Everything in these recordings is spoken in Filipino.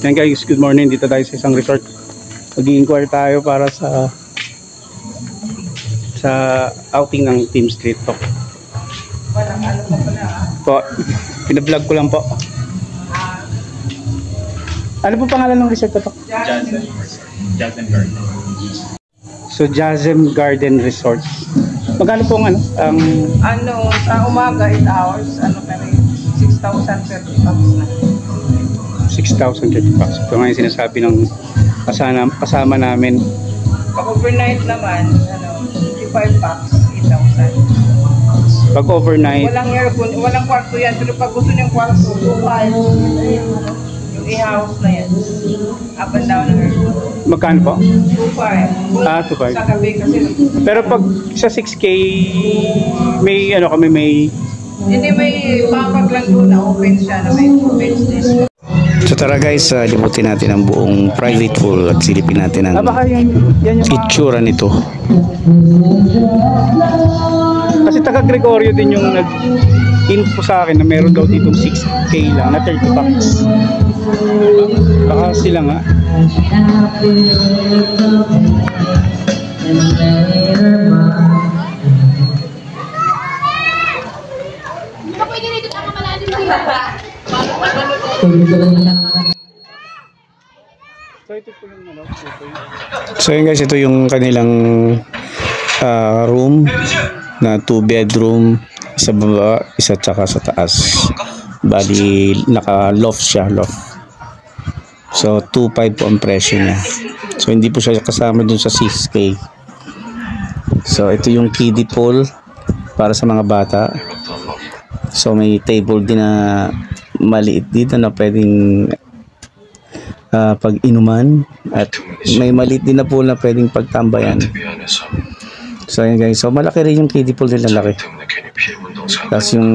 Yan guys, good morning. Dito tayo sa isang resort. Mag-i-inquire tayo para sa outing ng Team Street Talk. Walang ano pa pala Po, pina-vlog ko lang po. Ano po pangalan ng resort to? Jasmine Garden. So Jasmine Garden Resort. Magkano po ang ano, sa umaga 8 hours, ano kami, 6,030 bucks na. 6,030 bucks. Ito nga yung sinasabi ng kasama namin. Pag overnight naman, ano, 55 bucks, 8,000. Pag overnight, Walang aircon, walang kwarto yan. Pero pag gusto niyong kwarto, 2,500. Yung i-house na yan. Up and down ng aircon. magkano po? 2,500. 2,500. Sa gabi kasi. Pero pag sa 6K, may ano kami, may... Hindi, may papag lang doon na open siya, na may bench desk. So tara guys, libutin natin ang buong private pool at silipin natin ang baka yan yung itsura nito. Kasi taga Gregorio din yung nag-info sa akin na meron daw ditong 6K lang na 30 bucks. Baka sila nga. So yun guys, ito yung kanilang room na 2 bedroom, isa baba, isa tsaka sa taas. Bali naka loft siya, loft. So 2,500 po ang presyo niya. So hindi po siya kasama dun sa 6K. So ito yung kiddie pool para sa mga bata. So may table din na maliit dito na pwedeng pag-inuman, at may maliit din na pool na pwedeng pagtambayan. So ayan guys, so malaki rin yung kiddie pool nila, laki. Tapos yung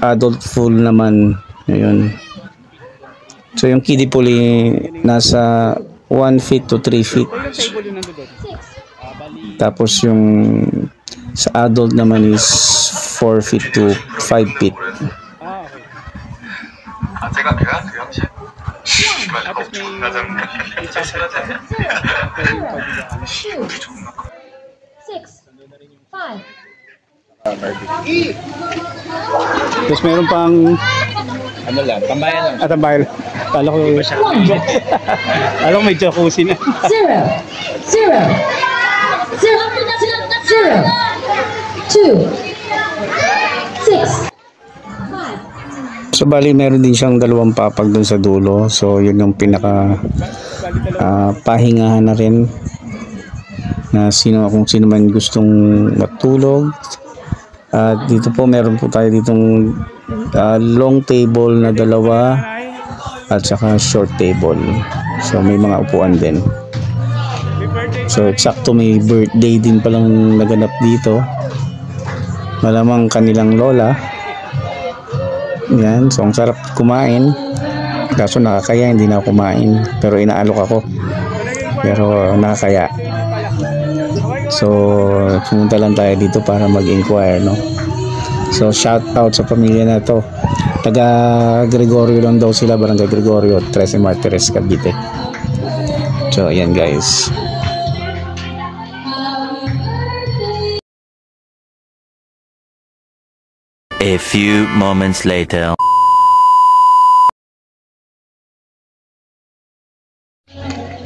adult pool naman, ayun. So yung kiddie pool nasa 1 feet to 3 feet. Tapos yung sa adult naman is 4 feet to 5 feet. Tapos meron pang Ano lang, tambayan lang. tambayan. Kala ko alam ko may jacuzzi na. 2, 6. So bali meron din siyang dalawang papag dun sa dulo. So yun yung pinaka pahingahan na rin na kung sino man gustong matulog. At dito po meron po tayo ditong long table na dalawa at saka short table. So may mga upuan din. So eksakto may birthday din palang naganap dito. Malamang kanilang lola. Yan, so ang sarap kumain. Kaso nakakaya, hindi na ako kumain. Pero inaalok ako. Pero nakakaya. So pumunta lang tayo dito para mag-inquire, no? So shout out sa pamilya na to. Taga Gregorio lang daw sila, Barangay Gregorio, 13 Martires, Cavite. So ayan guys. A few moments later.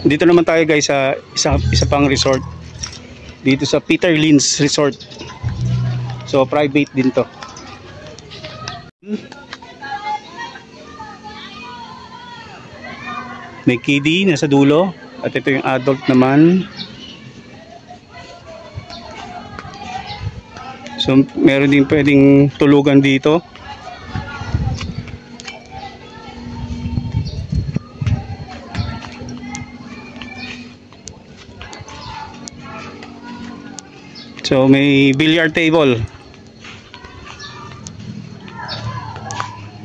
Dito naman tayo guys sa isa pang resort. Dito sa Peter Lynn's Resort. So private din to. May kiddie nasa dulo at ito yung adult naman. So meron din pwedeng tulugan dito. So may billiard table.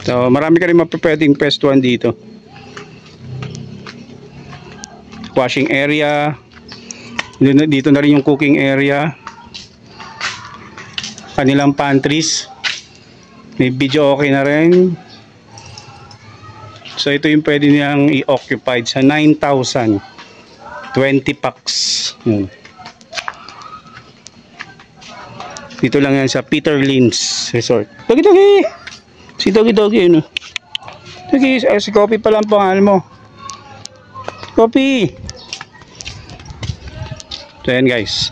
So marami ka rin mapapwedeng pwestuhan dito. Washing area. Dito na rin yung cooking area. Kanilang pantries. May video okay na rin. So ito yung pwede niyang i-occupied sa 9,000. 20 packs. Dito lang yan sa Peter Lynn's Resort. Dogi! Si Dogi, ano? Dogi, si Coffee pala ang pangalan mo. Coffee! So yan guys.